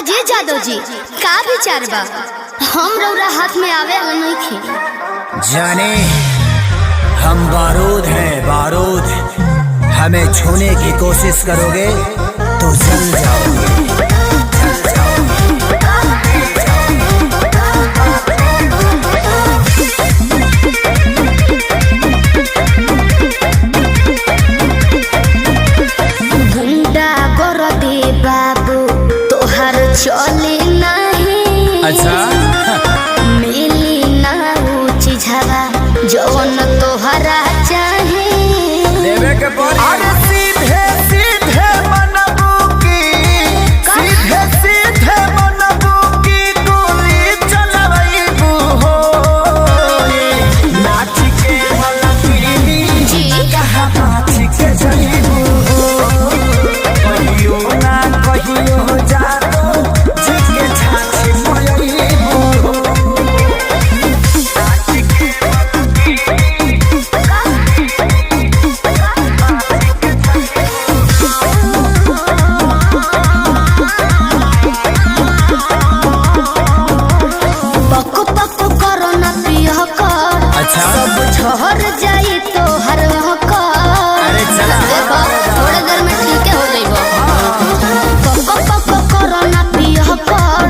काजे जादव जी का विचार बा? हम रौरा हाथ में आवे नहीं खे जाने हम बारूद हैं बारूद। हमें छूने की कोशिश करोगे तो जल जाओगे। चले नहीं अच्छा मिली ना ऊंची झवा जौन तोहरा चाहे देवे के पड़ी। सीधे सीधे मनबू की सीधे सीधे मनबू की गोली चलबू हो नाच के मलकिनी जी कहाँ नाच के जईबू हो कहियो ना कहियो जा सब झहर जाई तो हर अरे चला थोड़े देर में ठीक हो जाइबो पको कोरोना पियो कर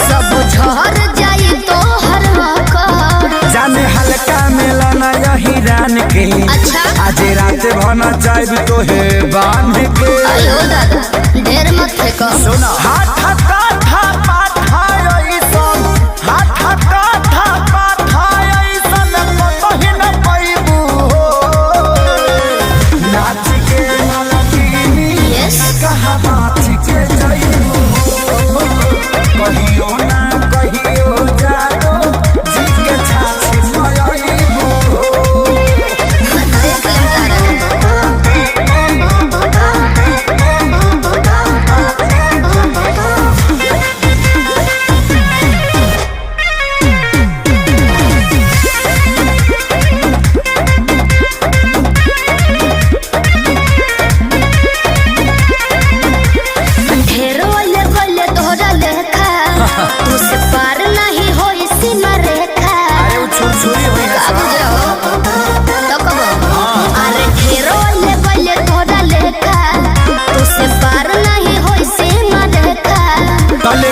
सब झहर जाई तो हर जाने हल्का मिलना यही रान के। अच्छा आज रात भना चाहे तो है बांध के। अयो दादा ढेर मत फेंको सुना हाथ काथा पाथा ऐसन हाथ काथा पाथा ऐसन कतही न पैबू हो नाच के मलकिनी यस कहाँ नाच के जईबू हो कहियो ना कहियो जादो जी के छाछ मयईबू हो। देख लेम तारा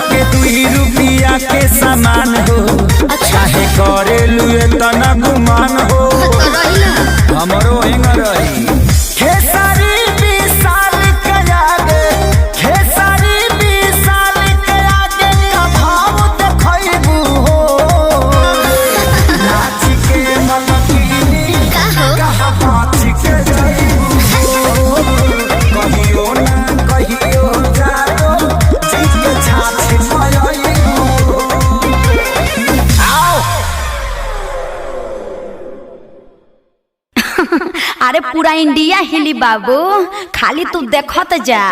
के 2 रुपया के सामान हो चाहे करे लुए तना गुमान हो हमरो हिंग रही खेसारी 20 साल के आगे खेसारी 20 साल के आगे का भाव देखैबू हो नाच के मलकिनी कहाँ नाच के जईबू हो कहियो ना कहियो जादो जी के छाछ अरे पूरा इंडिया हिली बाबू, खाली तू देखत जा।